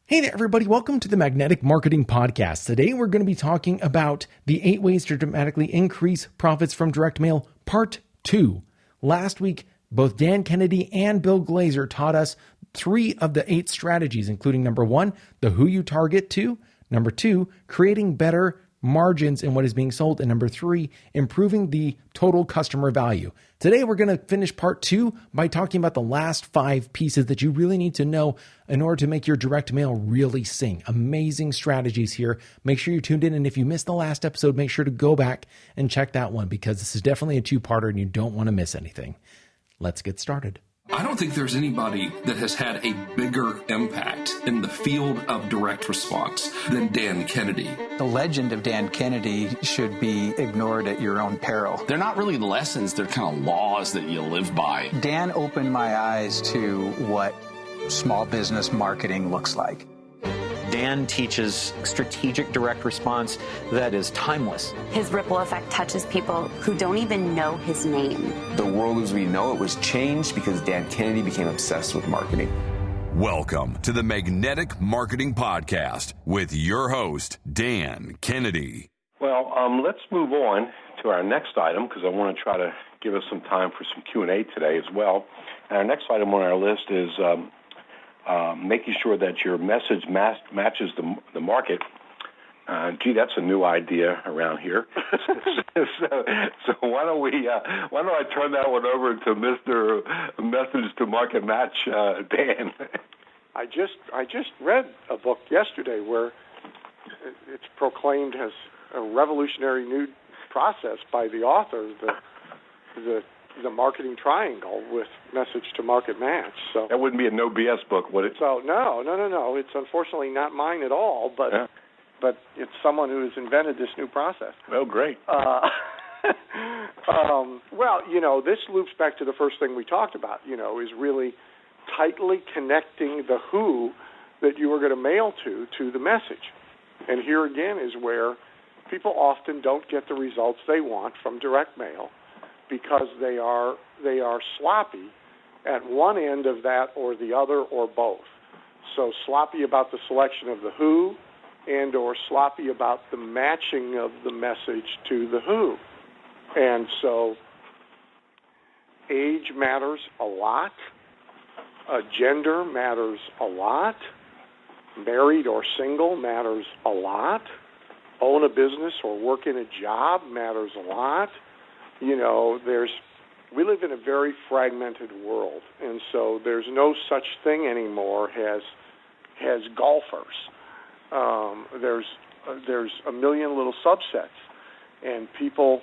Hey there, everybody. Welcome to the Magnetic Marketing Podcast. Today, we're going to be talking about the 8 ways to dramatically increase profits from direct mail, part 2. Last week, both Dan Kennedy and Bill Glaser taught us 3 of the 8 strategies, including number 1, the who you target to, number 2, creating better margins in what is being sold, and number 3, improving the total customer value. Today, we're going to finish part 2 by talking about the last 5 pieces that you really need to know in order to make your direct mail really sing. Amazing strategies here. Make sure you're tuned in. And if you missed the last episode, make sure to go back and check that one because this is definitely a 2-parter and you don't want to miss anything. Let's get started. I don't think there's anybody that has had a bigger impact in the field of direct response than Dan Kennedy. The legend of Dan Kennedy should be ignored at your own peril. They're not really lessons, they're kind of laws that you live by. Dan opened my eyes to what small business marketing looks like. Dan teaches strategic direct response that is timeless. His ripple effect touches people who don't even know his name. The world as we know it was changed because Dan Kennedy became obsessed with marketing. Welcome to the Magnetic Marketing Podcast with your host, Dan Kennedy. Well, let's move on to our next item because I want to try to give us some time for some Q&A today as well. And our next item on our list is making sure that your message matches the market. Gee, that's a new idea around here. so why don't I turn that one over to Mr. Message to Market Match, Dan? I just read a book yesterday where it's proclaimed as a revolutionary new process by the author, the marketing triangle with message to market match. So that wouldn't be a no BS book, would it? So no. It's unfortunately not mine at all, but it's someone who has invented this new process. Oh, great. Well, this loops back to the first thing we talked about, is really tightly connecting the who that you are going to mail to the message. And here again is where people often don't get the results they want from direct mail because they are sloppy at one end of that or the other or both. So sloppy about the selection of the who and or sloppy about the matching of the message to the who. And so age matters a lot. Gender matters a lot. Married or single matters a lot. Own a business or work in a job matters a lot. We live in a very fragmented world, and so there's no such thing anymore as golfers. There's a million little subsets, and people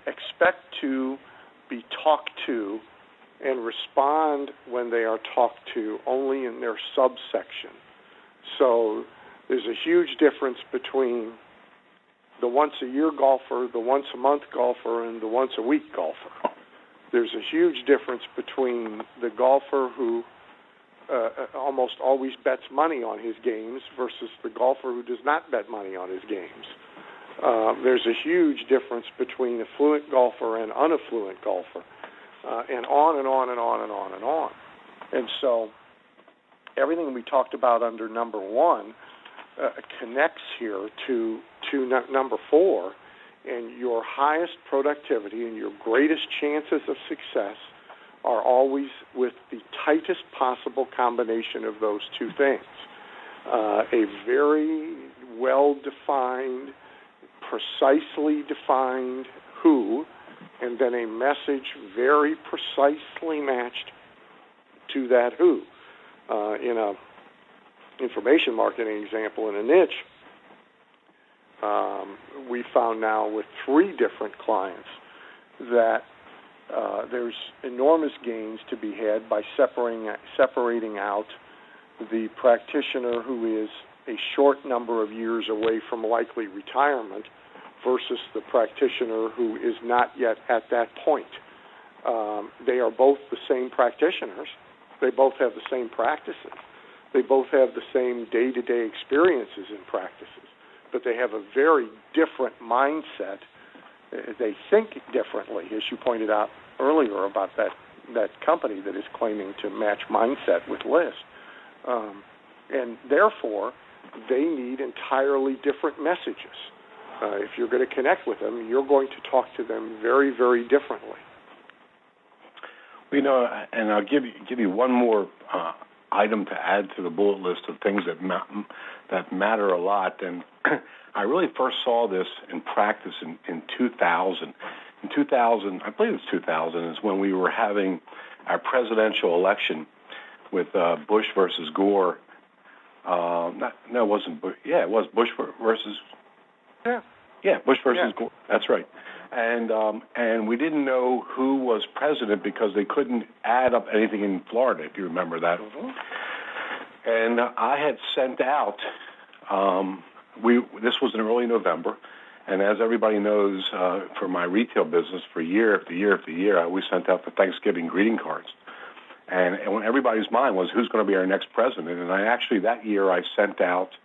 expect to be talked to and respond when they are talked to only in their subsection. So there's a huge difference between the once-a-year golfer, the once-a-month golfer, and the once-a-week golfer. There's a huge difference between the golfer who almost always bets money on his games versus the golfer who does not bet money on his games. There's a huge difference between a fluent golfer and unaffluent golfer, and on and on and on and on and on. And so everything we talked about under number 1 connects here to number 4, and your highest productivity and your greatest chances of success are always with the tightest possible combination of those 2 things. A very well-defined, precisely defined who, and then a message very precisely matched to that who. In a information marketing example in a niche, we found now with 3 different clients that there's enormous gains to be had by separating out the practitioner who is a short number of years away from likely retirement versus the practitioner who is not yet at that point. They are both the same practitioners. They both have the same practices. They both have the same day-to-day experiences and practices, but they have a very different mindset. They think differently, as you pointed out earlier about that company that is claiming to match mindset with list. And therefore, they need entirely different messages. If you're going to connect with them, you're going to talk to them very, very differently. And I'll give you one more item to add to the bullet list of things that matter a lot. And I really first saw this in practice in 2000. In 2000, I believe it's 2000, is when we were having our presidential election with Bush versus Gore. It wasn't Bush. Yeah, it was Bush versus. Yeah, Bush versus Gore. That's right. And we didn't know who was president because they couldn't add up anything in Florida, if you remember that. Mm-hmm. And I had sent out. This was in early November, and as everybody knows, for my retail business, for year after year after year, I always sent out the Thanksgiving greeting cards. And when everybody's mind was who's going to be our next president, and that year I sent out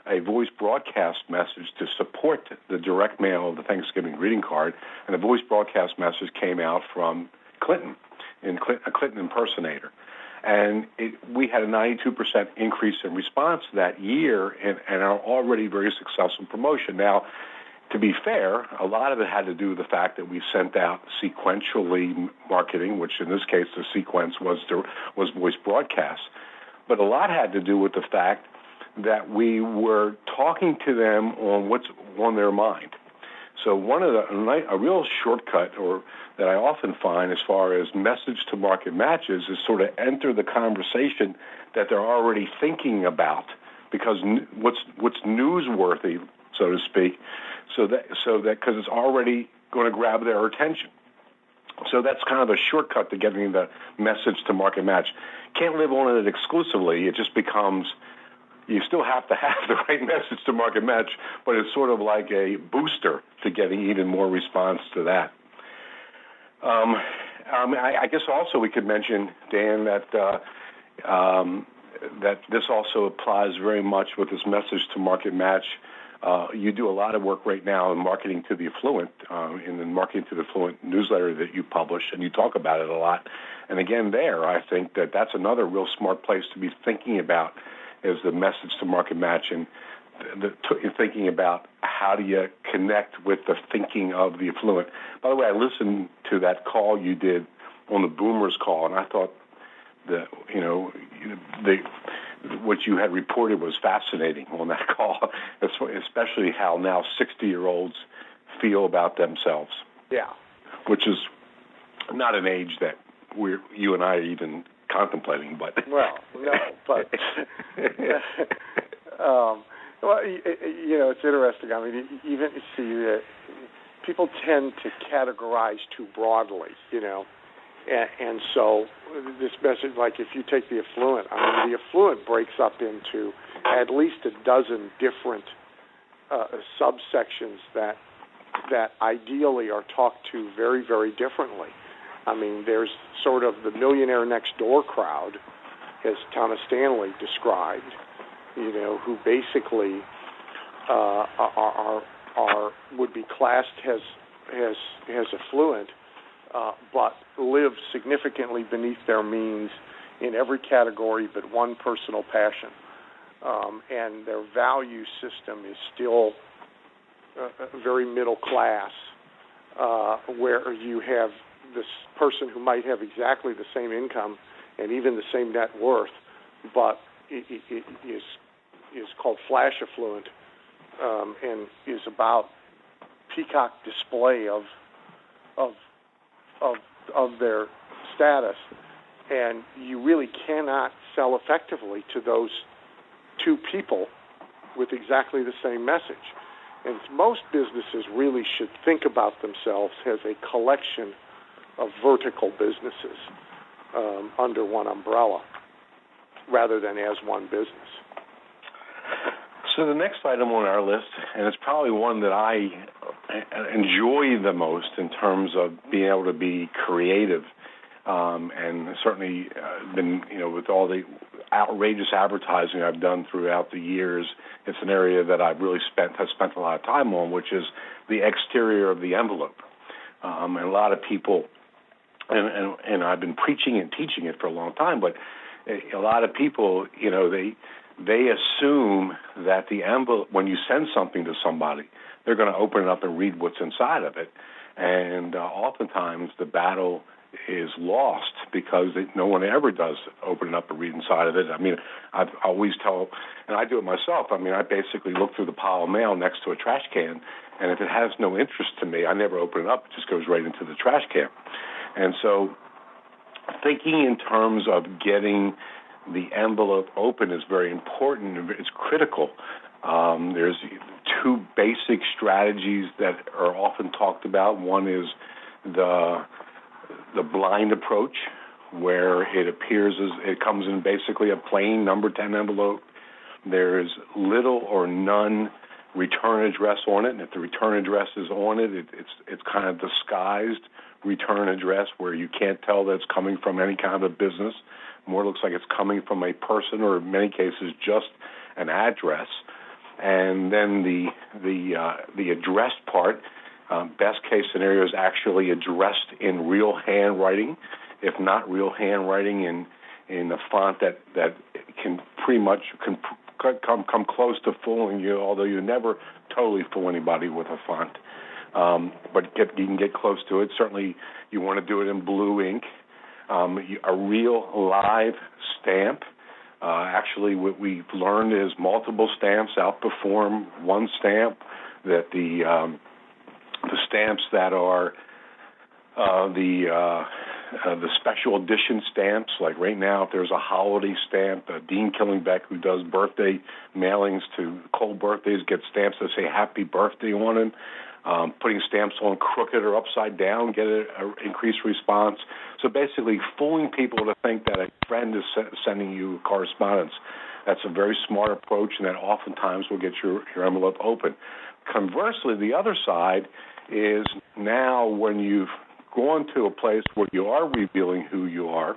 a voice broadcast message to support the direct mail of the Thanksgiving greeting card, and the voice broadcast message came out from Clinton, a Clinton impersonator. And we had a 92% increase in response that year and our already very successful promotion. Now, to be fair, a lot of it had to do with the fact that we sent out sequentially marketing, which in this case the sequence was voice broadcast. But a lot had to do with the fact that we were talking to them on what's on their mind. So a real shortcut that I often find as far as message to market matches is sort of enter the conversation that they're already thinking about, because what's newsworthy, so to speak, so that because it's already going to grab their attention. So that's kind of a shortcut to getting the message to market match. Can't live on it exclusively. It just becomes, you still have to have the right message to market match, but it's sort of like a booster to getting even more response to that. I guess also we could mention, Dan, that this also applies very much with this message to market match. You do a lot of work right now in marketing to the affluent, in the marketing to the affluent newsletter that you publish, and you talk about it a lot. And again, I think that's another real smart place to be thinking about is the message to market match, and thinking about how do you connect with the thinking of the affluent. By the way, I listened to that call you did on the Boomers call, and I thought that what you had reported was fascinating on that call, especially how now 60-year-olds feel about themselves. Yeah. Which is not an age that you and I are even contemplating, but... Well, no, but... well, it's interesting. I mean, even you see, people tend to categorize too broadly, and so this message, like if you take the affluent, I mean, the affluent breaks up into at least a dozen different subsections that ideally are talked to very, very differently. I mean, there's sort of the millionaire next door crowd, as Thomas Stanley described, who basically would be classed as affluent, but live significantly beneath their means in every category but one personal passion, and their value system is still very middle class, where you have this person who might have exactly the same income and even the same net worth, but it is called flash affluent, and is about peacock display of their status, and you really cannot sell effectively to those two people with exactly the same message. And most businesses really should think about themselves as a collection of vertical businesses under one umbrella, rather than as one business. So the next item on our list, and it's probably one that I enjoy the most in terms of being able to be creative, and certainly been, with all the outrageous advertising I've done throughout the years, it's an area that I've really spent a lot of time on, which is the exterior of the envelope. And a lot of people, and I've been preaching and teaching it for a long time, but a lot of people, they assume that the envelope, when you send something to somebody, they're going to open it up and read what's inside of it. And oftentimes the battle is lost because no one ever does open it up and read inside of it. I mean, I've always tell, and I do it myself, I basically look through the pile of mail next to a trash can, and if it has no interest to me, I never open it up. It just goes right into the trash can. And so thinking in terms of getting the envelope open is very important. It's critical. There's two basic strategies that are often talked about. One is the blind approach, where it appears as it comes in basically a plain number 10 envelope. There's little or none return address on it, and if the return address is on it, it's kind of disguised return address where you can't tell that it's coming from any kind of a business. More looks like it's coming from a person, or in many cases just an address. And then the address part, best case scenario is actually addressed in real handwriting, if not real handwriting in a font that can pretty much come close to fooling you, although you never totally fool anybody with a font. But you can get close to it. Certainly you want to do it in blue ink. A real live stamp. Actually, what we've learned is multiple stamps outperform one stamp. That the stamps that are the special edition stamps, like right now, if there's a holiday stamp, Dean Killingbeck, who does birthday mailings to cold birthdays, gets stamps that say "Happy Birthday" on them. Putting stamps on crooked or upside down, get an increased response. So basically fooling people to think that a friend is sending you correspondence. That's a very smart approach, and that oftentimes will get your envelope open. Conversely, the other side is now when you've gone to a place where you are revealing who you are,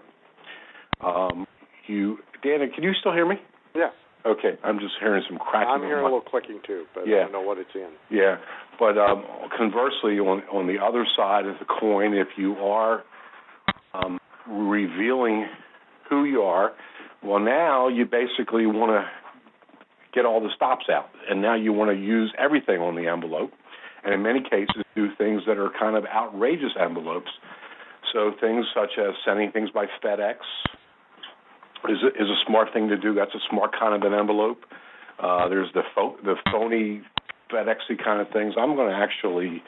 Dana, can you still hear me? Yeah. Okay, I'm just hearing some cracking. I'm hearing a little clicking too, but I don't know what it's in. Yeah, but conversely, on the other side of the coin, if you are revealing who you are, well, now you basically want to get all the stops out, and now you want to use everything on the envelope, and in many cases do things that are kind of outrageous envelopes. So things such as sending things by FedEx is a smart thing to do. That's a smart kind of an envelope. There's the phony FedEx-y kind of things. I'm going to actually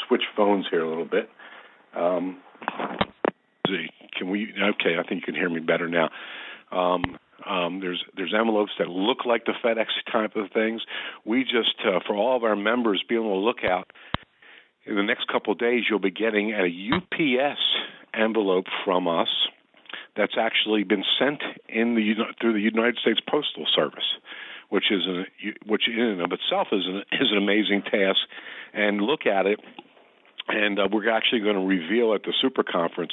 switch phones here a little bit. Can we? Okay, I think you can hear me better now. There's envelopes that look like the FedEx type of things. We just, for all of our members, be able to look out. In the next couple of days, you'll be getting a UPS envelope from us that's actually been sent through the United States Postal Service, which in and of itself is an amazing task. And look at it, and we're actually going to reveal at the Super Conference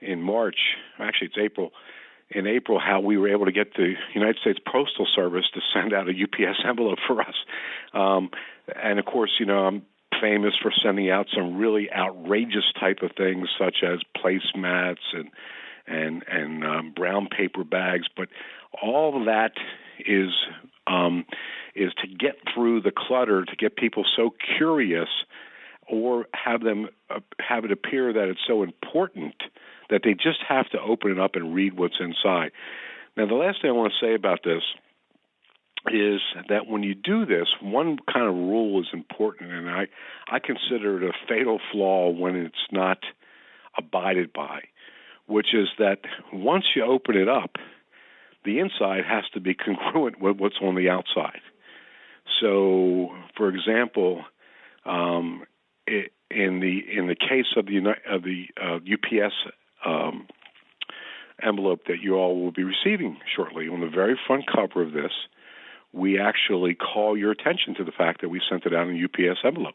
in March. Actually, it's April. In April, how we were able to get the United States Postal Service to send out a UPS envelope for us. And of course, I'm famous for sending out some really outrageous type of things, such as placemats and brown paper bags, but all of that is to get through the clutter, to get people so curious, or have it appear that it's so important that they just have to open it up and read what's inside. Now, the last thing I want to say about this is that when you do this, one kind of rule is important, and I consider it a fatal flaw when it's not abided by, which is that once you open it up, the inside has to be congruent with what's on the outside. So, for example, in the case of the UPS envelope that you all will be receiving shortly, on the very front cover of this, we actually call your attention to the fact that we sent it out in a UPS envelope.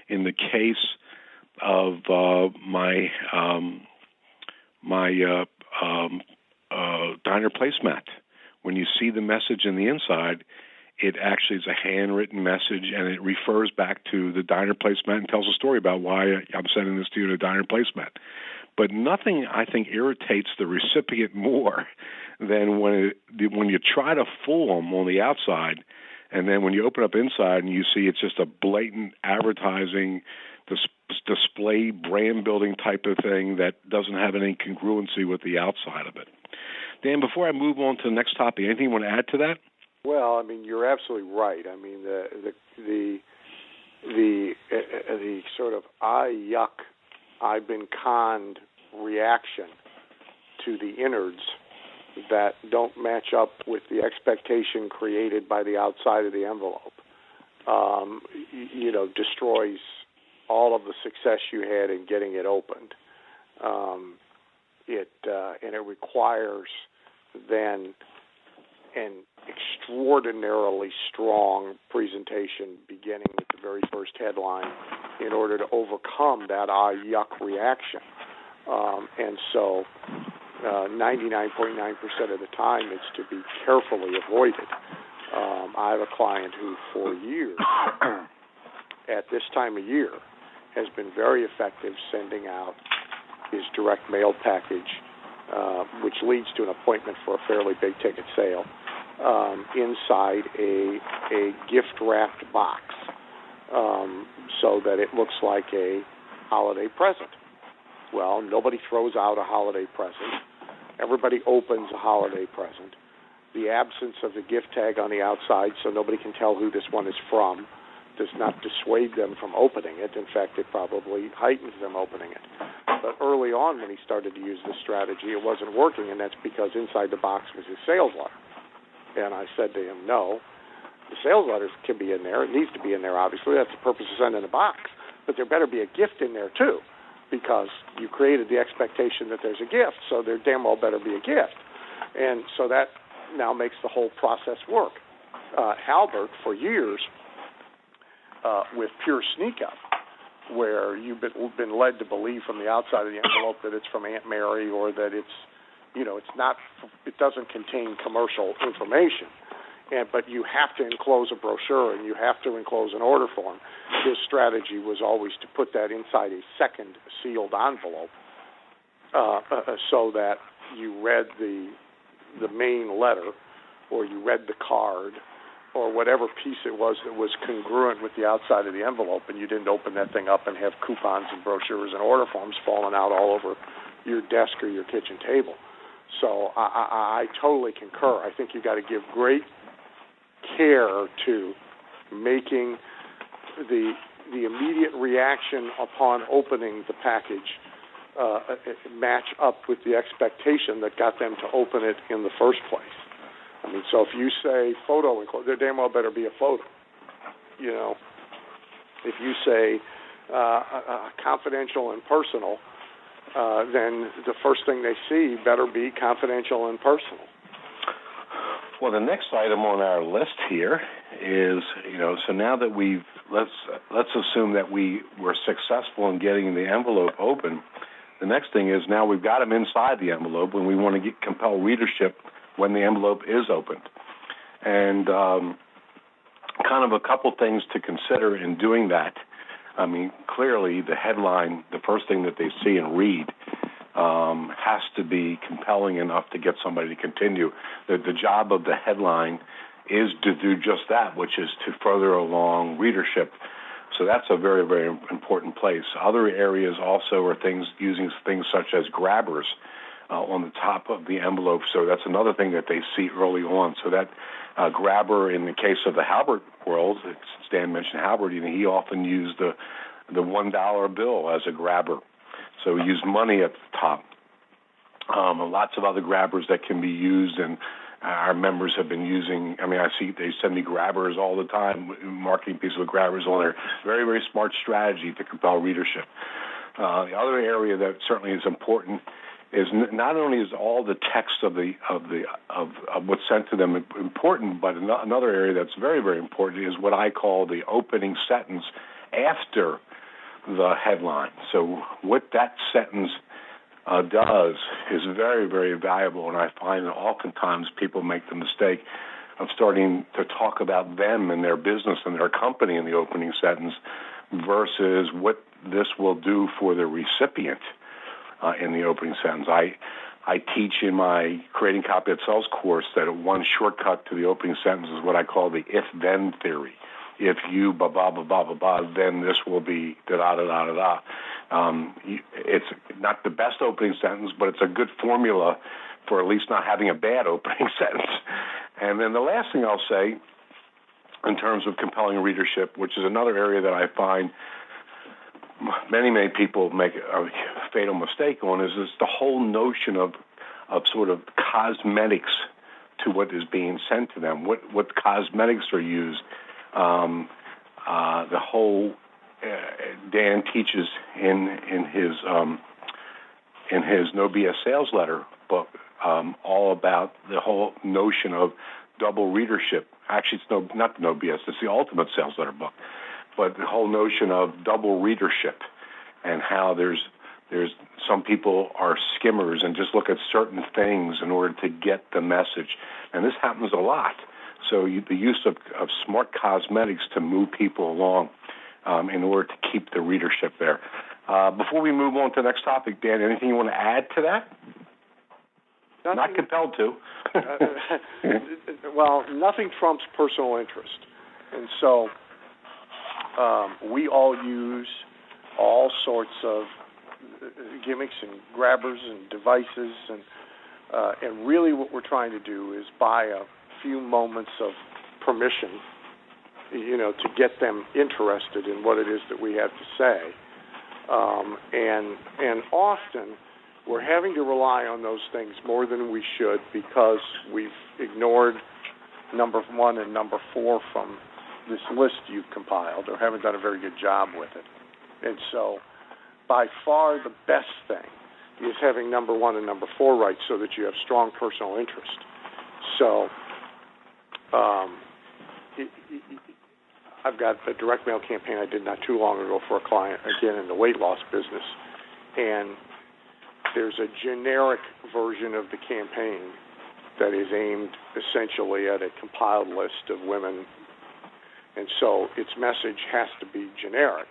In the case of my diner placemat, when you see the message in the inside, it actually is a handwritten message, and it refers back to the diner placemat and tells a story about why I'm sending this to you in a diner placemat. But nothing, I think, irritates the recipient more than when you try to fool them on the outside, and then when you open up inside and you see it's just a blatant advertising, display, brand-building type of thing that doesn't have any congruency with the outside of it. Dan, before I move on to the next topic, anything you want to add to that? Well, I mean, you're absolutely right. I mean, the sort of yuck, I've been conned reaction to the innards that don't match up with the expectation created by the outside of the envelope, destroys all of the success you had in getting it opened. And it requires then an extraordinarily strong presentation beginning with the very first headline in order to overcome that yuck reaction. And so 99.9% of the time it's to be carefully avoided. I have a client who for years at this time of year has been very effective sending out his direct mail package, which leads to an appointment for a fairly big ticket sale, inside a gift-wrapped box, so that it looks like a holiday present. Well, nobody throws out a holiday present. Everybody opens a holiday present. The absence of the gift tag on the outside, so nobody can tell who this one is from, does not dissuade them from opening it. In fact, it probably heightens them opening it. But early on when he started to use this strategy, it wasn't working, and that's because inside the box was his sales letter. And I said to him, no, the sales letters can be in there. It needs to be in there, obviously. That's the purpose of sending a box. But there better be a gift in there, too, because you created the expectation that there's a gift, so there damn well better be a gift. And so that now makes the whole process work. Halbert, for years, with pure sneak-up, where you've been led to believe from the outside of the envelope that it's from Aunt Mary or that it doesn't contain commercial information. But you have to enclose a brochure and you have to enclose an order form. His strategy was always to put that inside a second sealed envelope, so that you read the main letter, or you read the card, or whatever piece it was that was congruent with the outside of the envelope, and you didn't open that thing up and have coupons and brochures and order forms falling out all over your desk or your kitchen table. So I totally concur. I think you've got to give great care to making the immediate reaction upon opening the package match up with the expectation that got them to open it in the first place. I mean, so if you say photo enclosed, there damn well better be a photo. If you say confidential and personal, then the first thing they see better be confidential and personal. Well, the next item on our list here is, so now that let's assume that we were successful in getting the envelope open. The next thing is now we've got them inside the envelope and we want to compel readership when the envelope is opened. And kind of a couple things to consider in doing that. I mean, clearly the headline, the first thing that they see and read, has to be compelling enough to get somebody to continue. The job of the headline is to do just that, which is to further along readership. So that's a very, very important place. Other areas also are using things such as grabbers on the top of the envelope. So that's another thing that they see early on. So that grabber, in the case of the Halbert world, Stan mentioned Halbert, he often used the $1 bill as a grabber. So he used money at the top. Lots of other grabbers that can be used, and our members have been using. I mean, I see they send me grabbers all the time, marketing pieces with grabbers on there. Very, very smart strategy to compel readership. The other area that certainly is important is not only is all the text of what's sent to them important, but another area that's very, very important is what I call the opening sentence after the headline. So what that sentence does is very, very valuable, and I find that oftentimes people make the mistake of starting to talk about them and their business and their company in the opening sentence versus what this will do for the recipient. in the opening sentence. I teach in my Creating Copy That Sells course that one shortcut to the opening sentence is what I call the if-then theory. If you blah, blah, blah, blah, blah, blah, then this will be da-da-da-da-da-da. It's not the best opening sentence, but it's a good formula for at least not having a bad opening sentence. And then the last thing I'll say in terms of compelling readership, which is another area that I find many people make a fatal mistake on, is the whole notion of sort of cosmetics to what is being sent to them. What cosmetics are used. The whole Dan teaches in his No BS Sales Letter book all about the whole notion of double readership. Actually, it's not the No BS. It's the Ultimate Sales Letter book. But the whole notion of double readership and how there's some people are skimmers and just look at certain things in order to get the message. And this happens a lot. So the use of smart cosmetics to move people along in order to keep the readership there. Before we move on to the next topic, Dan, anything you want to add to that? Nothing, not compelled to. Well, nothing trumps personal interest. And so we all use all sorts of gimmicks and grabbers and devices, and really what we're trying to do is buy a few moments of permission, to get them interested in what it is that we have to say. And often we're having to rely on those things more than we should because we've ignored number 1 and number 4 from this list you've compiled or haven't done a very good job with it. And so by far the best thing is having number 1 and number 4 right so that you have strong personal interest. So I've got a direct mail campaign I did not too long ago for a client, again, in the weight loss business. And there's a generic version of the campaign that is aimed essentially at a compiled list of women. And so its message has to be generic.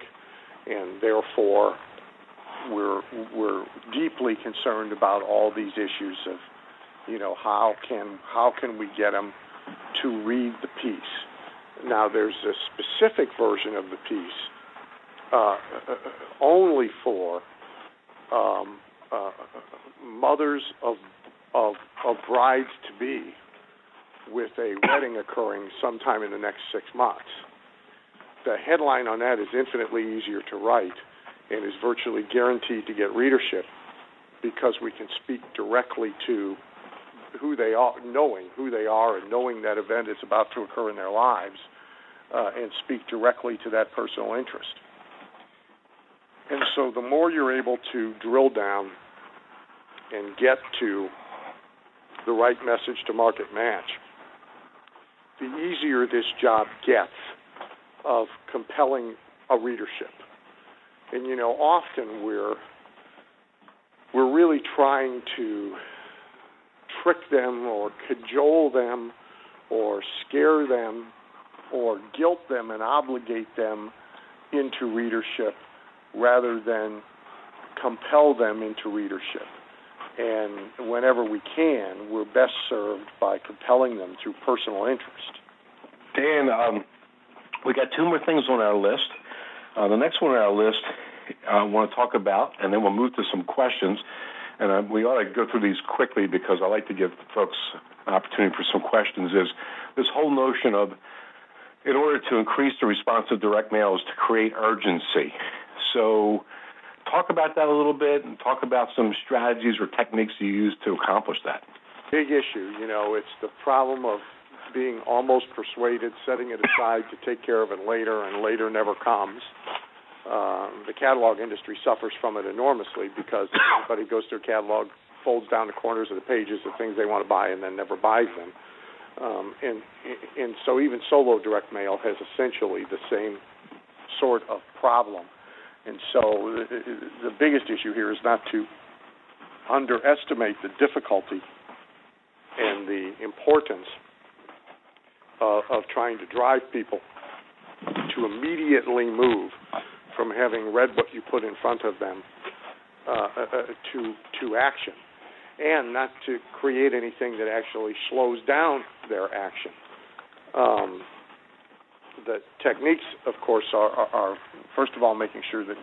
And therefore, we're deeply concerned about all these issues of, how can we get them to read the piece. Now, there's a specific version of the piece only for mothers of brides-to-be with a wedding occurring sometime in the next 6 months. The headline on that is infinitely easier to write and is virtually guaranteed to get readership because we can speak directly to who they are, knowing who they are and knowing that event is about to occur in their lives, and speak directly to that personal interest. And so the more you're able to drill down and get to the right message to market match, the easier this job gets of compelling a readership. And, often we're really trying to trick them or cajole them or scare them or guilt them and obligate them into readership rather than compel them into readership. And whenever we can, we're best served by compelling them through personal interest. Dan, we got 2 more things on our list. The next one on our list I want to talk about, and then we'll move to some questions. And we ought to go through these quickly because I like to give folks an opportunity for some questions, is this whole notion of, in order to increase the response of direct mail, is to create urgency. So talk about that a little bit and talk about some strategies or techniques you use to accomplish that. Big issue. It's the problem of being almost persuaded, setting it aside to take care of it later, and later never comes. The catalog industry suffers from it enormously because everybody goes through a catalog, folds down the corners of the pages of things they want to buy and then never buys them. And so even solo direct mail has essentially the same sort of problem. And so the biggest issue here is not to underestimate the difficulty and the importance of trying to drive people to immediately move from having read what you put in front of them to action, and not to create anything that actually slows down their action. The techniques, of course, are first of all making sure that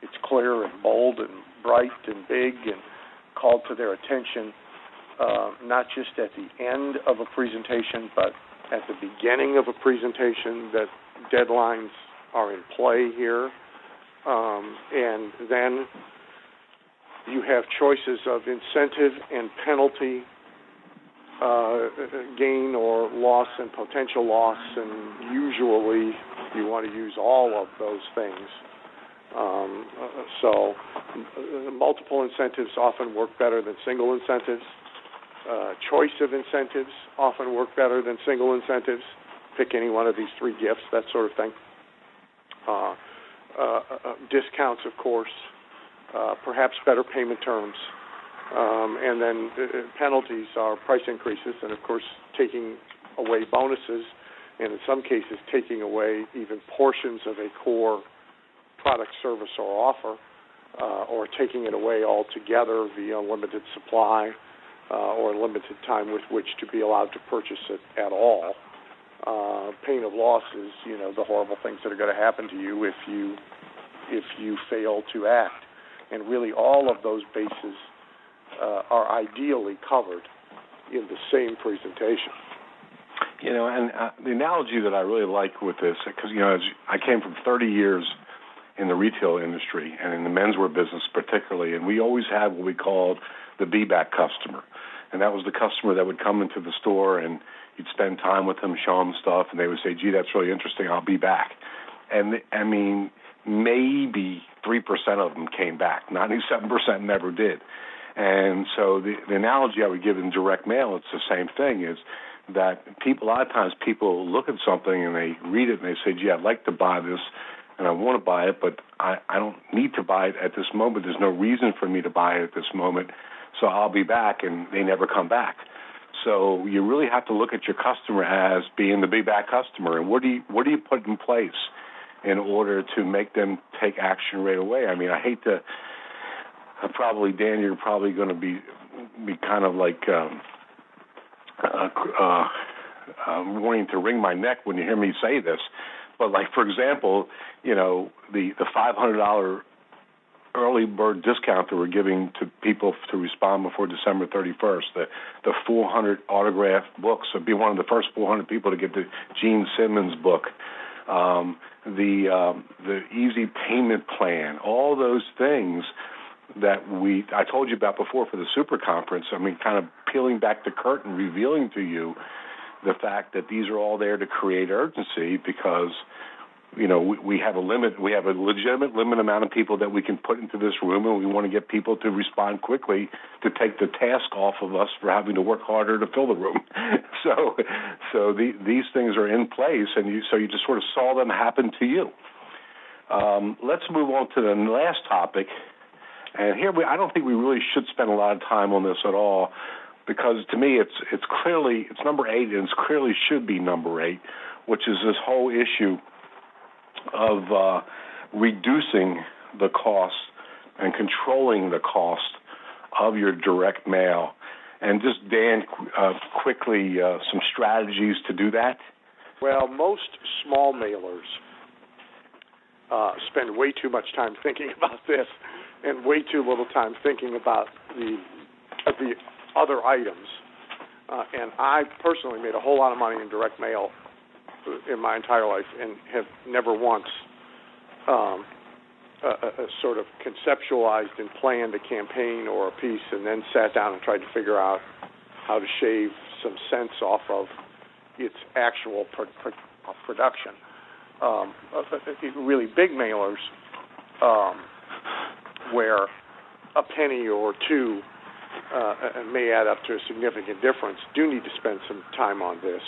it's clear and bold and bright and big and called to their attention, not just at the end of a presentation, but at the beginning of a presentation, that deadlines are in play here. And then you have choices of incentive and penalty, gain or loss and potential loss, and usually you want to use all of those things. So multiple incentives often work better than single incentives. Choice of incentives often work better than single incentives. Pick any one of these three gifts, that sort of thing. Discounts, of course, perhaps better payment terms. And then penalties are price increases, and of course taking away bonuses, and in some cases taking away even portions of a core product, service, or offer, or taking it away altogether via limited supply or limited time with which to be allowed to purchase it at all. Pain of loss is, the horrible things that are going to happen to you if you fail to act. And really all of those bases are ideally covered in the same presentation. And the analogy that I really like with this, because, I came from 30 years in the retail industry and in the menswear business particularly, and we always had what we called the be-back customer. And that was the customer that would come into the store and you'd spend time with them, show them stuff, and they would say, gee, that's really interesting, I'll be back. And, maybe 3% of them came back. 97% never did. And so the analogy I would give in direct mail, it's the same thing, is that a lot of times people look at something and they read it and they say, gee, I'd like to buy this and I want to buy it, but I don't need to buy it at this moment. There's no reason for me to buy it at this moment, so I'll be back, and they never come back. So you really have to look at your customer as being the be-back customer, and what do you put in place in order to make them take action right away? I hate to Dan, you're probably going to be kind of like wanting to wring my neck when you hear me say this. But like, for example, the $500 early bird discount that we're giving to people to respond before December 31st, the 400 autographed books, so be one of the first 400 people to get the Gene Simmons book, the easy payment plan, all those things that I told you about before for the super conference. Kind of peeling back the curtain, revealing to you the fact that these are all there to create urgency because, we have a limit. We have a legitimate limit amount of people that we can put into this room, and we want to get people to respond quickly to take the task off of us for having to work harder to fill the room. So these things are in place, and you just sort of saw them happen to you. Let's move on to the last topic. And here I don't think we really should spend a lot of time on this at all, because to me it's number 8, and it clearly should be number 8, which is this whole issue of reducing the cost and controlling the cost of your direct mail. And just, Dan, quickly, some strategies to do that? Well, most small mailers spend way too much time thinking about this and way too little time thinking about the other items. And I personally made a whole lot of money in direct mail in my entire life and have never once sort of conceptualized and planned a campaign or a piece and then sat down and tried to figure out how to shave some cents off of its actual production. Really big mailers where a penny or two may add up to a significant difference do need to spend some time on this.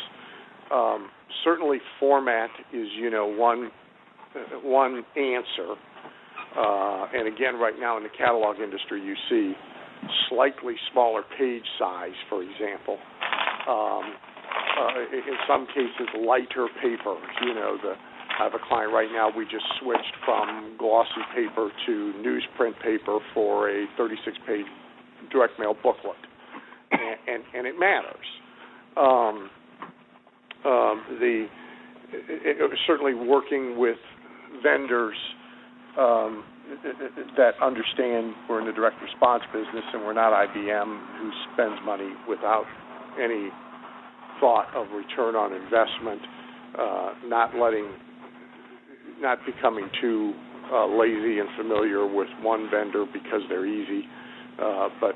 Certainly format is, one answer. And again, right now in the catalog industry, you see slightly smaller page size, for example. In some cases, lighter paper, I have a client right now, we just switched from glossy paper to newsprint paper for a 36-page direct mail booklet, and it matters. Certainly working with vendors that understand we're in the direct response business and we're not IBM who spends money without any thought of return on investment, not becoming too lazy and familiar with one vendor because they're easy, but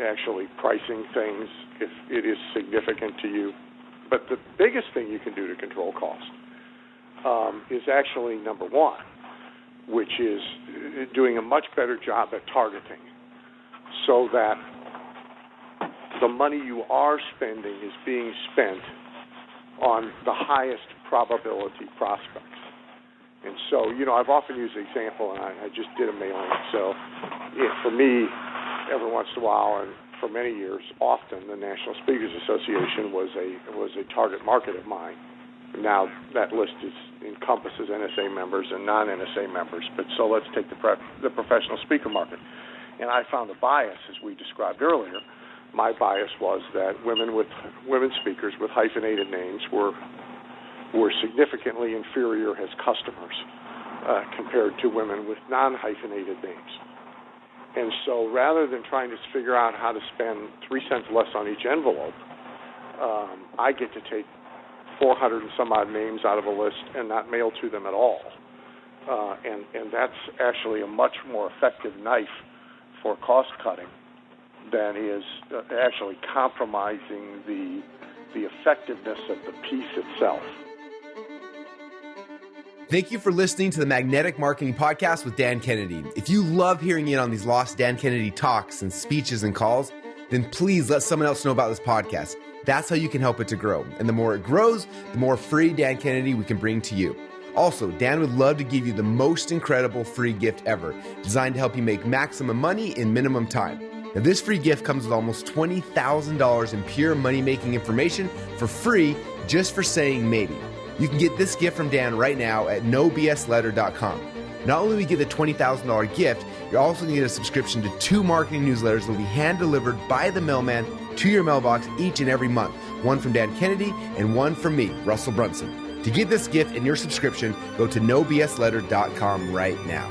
actually pricing things if it is significant to you. But the biggest thing you can do to control cost is actually number one, which is doing a much better job at targeting so that the money you are spending is being spent on the highest probability prospects. And so, I've often used the example, and I just did a mailing. So for me, every once in a while, and for many years, often, the National Speakers Association was a target market of mine. Now that list encompasses NSA members and non-NSA members, but so let's take the professional speaker market. And I found a bias, as we described earlier. My bias was that women speakers with hyphenated names were significantly inferior as customers compared to women with non-hyphenated names. And so rather than trying to figure out how to spend 3 cents less on each envelope, I get to take 400 and some odd names out of a list and not mail to them at all. And that's actually a much more effective knife for cost cutting than is actually compromising the effectiveness of the piece itself. Thank you for listening to the Magnetic Marketing Podcast with Dan Kennedy. If you love hearing in on these lost Dan Kennedy talks and speeches and calls, then please let someone else know about this podcast. That's how you can help it to grow. And the more it grows, the more free Dan Kennedy we can bring to you. Also, Dan would love to give you the most incredible free gift ever, designed to help you make maximum money in minimum time. Now, this free gift comes with almost $20,000 in pure money-making information for free just for saying maybe. You can get this gift from Dan right now at nobsletter.com. Not only will you get the $20,000 gift, you're also going to get a subscription to 2 marketing newsletters that will be hand-delivered by the mailman to your mailbox each and every month. One from Dan Kennedy and one from me, Russell Brunson. To get this gift and your subscription, go to nobsletter.com right now.